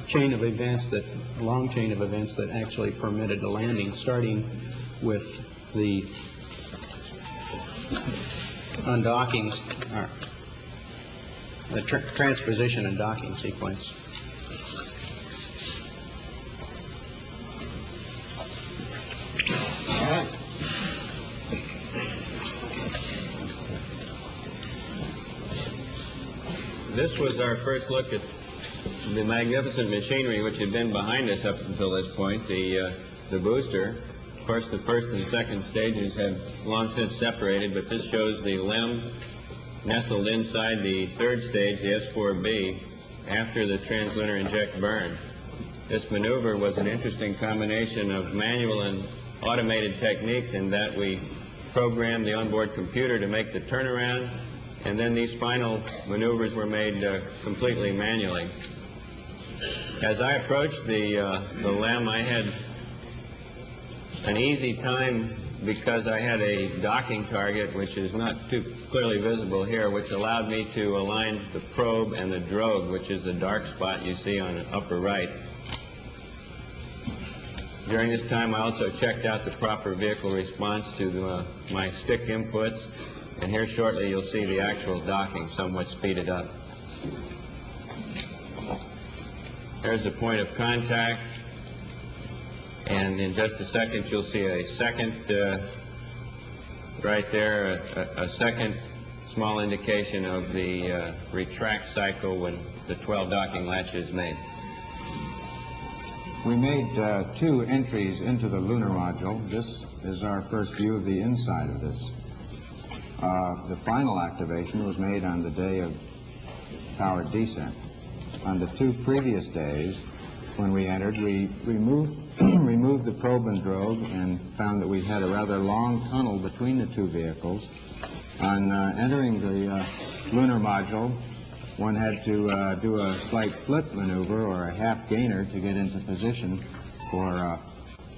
chain of events, long chain of events that actually permitted the landing, starting with the undockings, the transposition and docking sequence. This was our first look at the magnificent machinery which had been behind us up until this point, the booster. Of course, the first and second stages have long since separated, but this shows the LEM nestled inside the third stage, the S-4B, after the translunar inject burn. This maneuver was an interesting combination of manual and automated techniques in that we programmed the onboard computer to make the turnaround, and then these final maneuvers were made completely manually. As I approached the LEM, I had an easy time because I had a docking target, which is not too clearly visible here, which allowed me to align the probe and the drogue, which is the dark spot you see on the upper right. During this time, I also checked out the proper vehicle response to my stick inputs, and here shortly you'll see the actual docking somewhat speeded up. There's the point of contact. And in just a second, you'll see a second, right there, a second small indication of the retract cycle when the 12 docking latch is made. We made 2 entries into the lunar module. This is our first view of the inside of this. The final activation was made on the day of powered descent. On the 2 previous days, when we entered, we removed the probe and drogue and found that we had a rather long tunnel between the 2 vehicles. On entering the lunar module, one had to do a slight flip maneuver or a half gainer to get into position for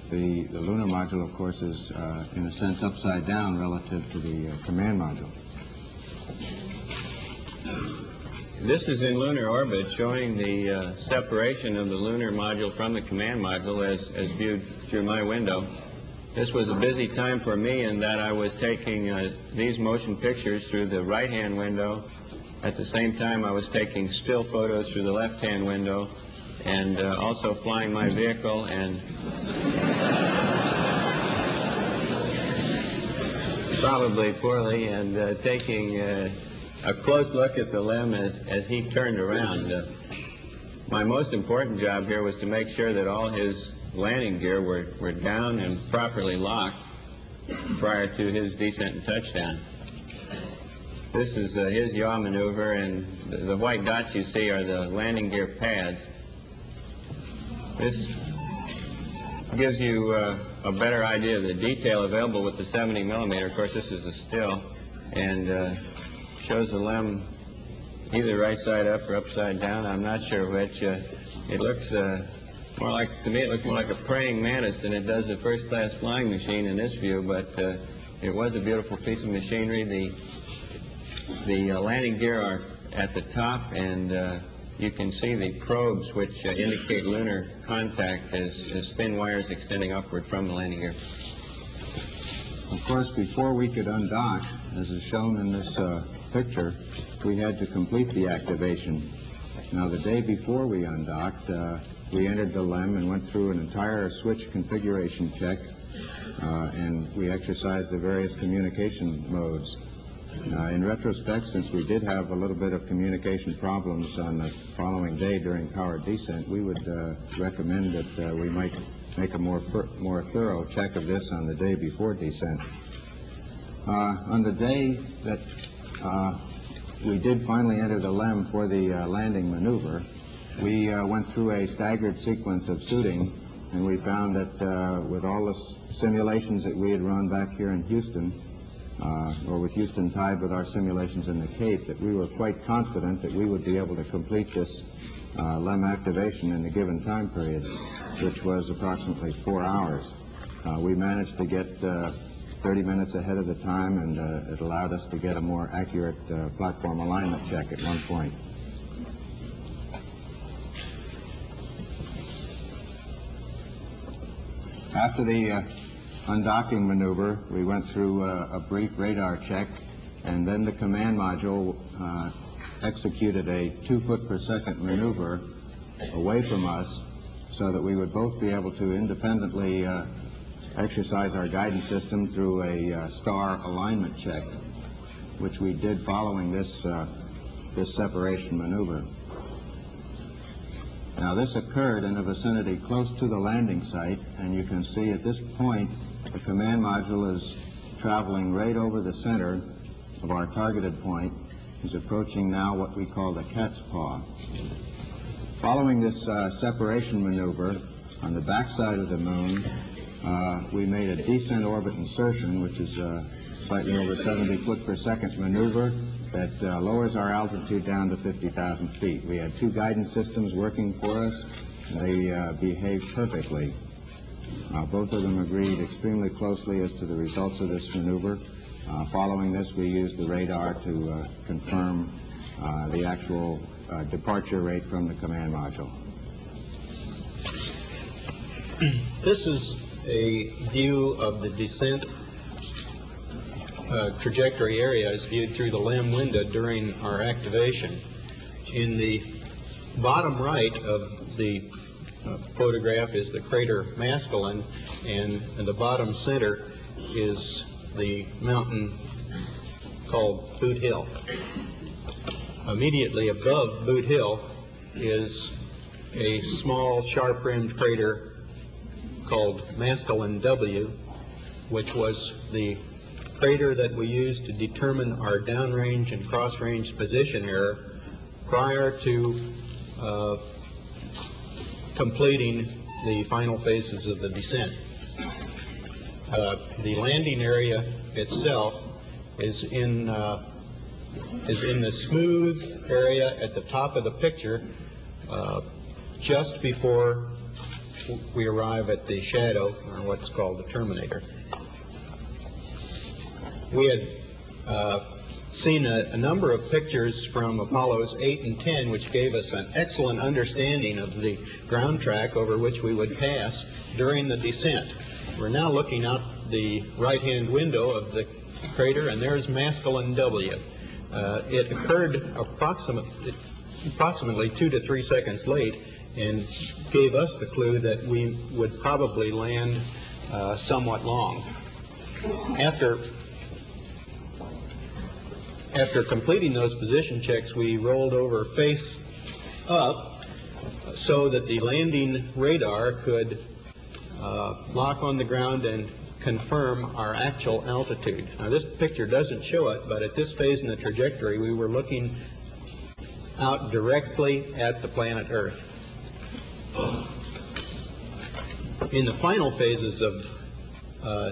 the lunar module, of course, is in a sense upside down relative to the command module. This is in lunar orbit, showing the separation of the lunar module from the command module as viewed through my window. This was a busy time for me in that I was taking these motion pictures through the right-hand window At the same time, I was taking still photos through the left-hand window and also flying my vehicle and probably poorly, and taking a close look at the limb as he turned around. My most important job here was to make sure that all his landing gear were down and properly locked prior to his descent and touchdown. This is his yaw maneuver, and the white dots you see are the landing gear pads. This gives you a better idea of the detail available with the 70 millimeter. Of course, this is a still, and shows the limb either right side up or upside down. I'm not sure which. It looks more like, to me, it looks more like a praying mantis than it does a first-class flying machine in this view, but it was a beautiful piece of machinery. The landing gear are at the top, and you can see the probes which indicate lunar contact as thin wires extending upward from the landing gear. Of course, before we could undock, as is shown in this picture, we had to complete the activation. Now, the day before we undocked, we entered the LEM and went through an entire switch configuration check, and we exercised the various communication modes. In retrospect, since we did have a little bit of communication problems on the following day during powered descent, we would recommend that we might make a more thorough check of this on the day before descent. On the day that we did finally enter the LEM for the landing maneuver, we went through a staggered sequence of suiting, and we found that with all the simulations that we had run back here in Houston, or with Houston tied with our simulations in the Cape, that we were quite confident that we would be able to complete this LEM activation in a given time period, which was approximately 4 hours. We managed to get 30 minutes ahead of the time, and it allowed us to get a more accurate platform alignment check at one point. After the undocking maneuver, we went through a brief radar check, and then the command module executed a 2 foot per second maneuver away from us so that we would both be able to independently exercise our guidance system through a star alignment check, which we did following this separation maneuver. Now, this occurred in a vicinity close to the landing site, and you can see at this point the command module is traveling right over the center of our targeted point. Is approaching now what we call the cat's paw. Following this separation maneuver on the backside of the moon, we made a descent orbit insertion, which is slightly over 70 foot per second maneuver that lowers our altitude down to 50,000 feet. We had 2 guidance systems working for us, and they behaved perfectly. Both of them agreed extremely closely as to the results of this maneuver. Following this, we used the radar to confirm the actual departure rate from the command module. This is a view of the descent trajectory area as viewed through the LEM window during our activation. In the bottom right of the photograph is the crater Maskelyne, and in the bottom center is the mountain called Boot Hill. Immediately above Boot Hill is a small sharp-rimmed crater called Maskelyne W, which was the crater that we used to determine our downrange and cross-range position error prior to completing the final phases of the descent. The landing area itself is in the smooth area at the top of the picture, just before we arrive at the shadow, or what's called the terminator. We had seen a number of pictures from Apollos 8 and 10, which gave us an excellent understanding of the ground track over which we would pass during the descent. We're now looking out the right-hand window of the crater, and there's Maskelyne W. It occurred approximately 2 to 3 seconds late and gave us the clue that we would probably land somewhat long. After completing those position checks, we rolled over face up so that the landing radar could lock on the ground and confirm our actual altitude. Now, this picture doesn't show it, but at this phase in the trajectory, we were looking out directly at the planet Earth. In the final phases of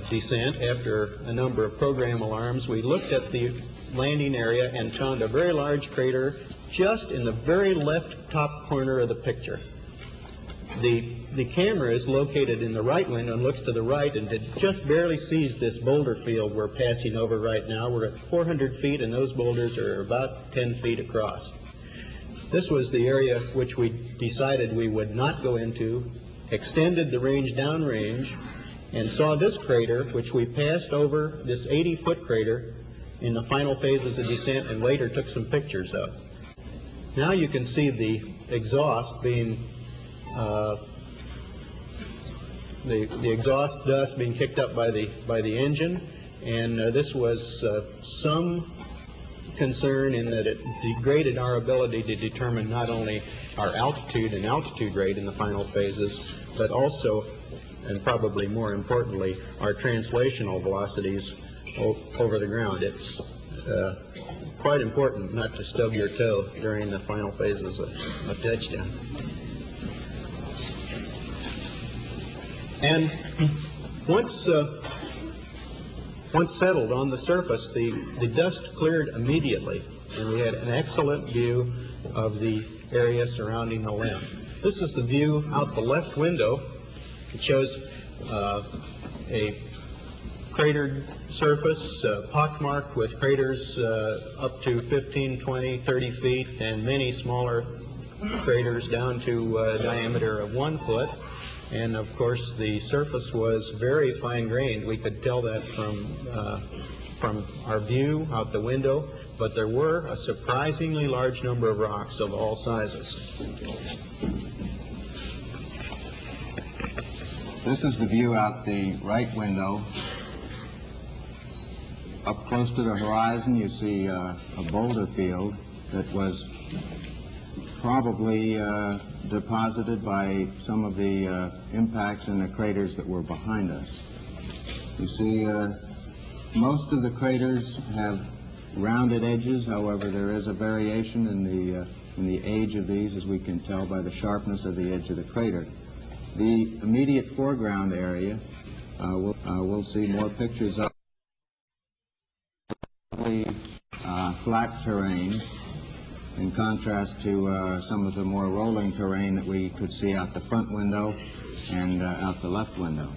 descent, after a number of program alarms, we looked at the landing area and found a very large crater just in the very left top corner of the picture. The camera is located in the right window and looks to the right, and it just barely sees this boulder field we're passing over right now. We're at 400 feet, and those boulders are about 10 feet across. This was the area which we decided we would not go into, extended the range downrange, and saw this crater, which we passed over, this 80-foot crater, in the final phases of descent, and later took some pictures of. Now you can see the exhaust being the exhaust dust being kicked up by the engine, and this was some concern in that it degraded our ability to determine not only our altitude and altitude rate in the final phases, but also, and probably more importantly, our translational velocities over the ground. It's quite important not to stub your toe during the final phases of touchdown. And once settled on the surface, the dust cleared immediately, and we had an excellent view of the area surrounding the limb. This is the view out the left window. It shows a cratered surface, pockmarked with craters up to 15, 20, 30 feet, and many smaller craters down to a diameter of 1 foot. And of course, the surface was very fine-grained. We could tell that from our view out the window, but there were a surprisingly large number of rocks of all sizes. This is the view out the right window. Up close to the horizon, you see a boulder field that was probably deposited by some of the impacts in the craters that were behind us. You see, most of the craters have rounded edges. However, there is a variation in the age of these, as we can tell by the sharpness of the edge of the crater. The immediate foreground area, we'll see more pictures of flat terrain, in contrast to some of the more rolling terrain that we could see out the front window and out the left window.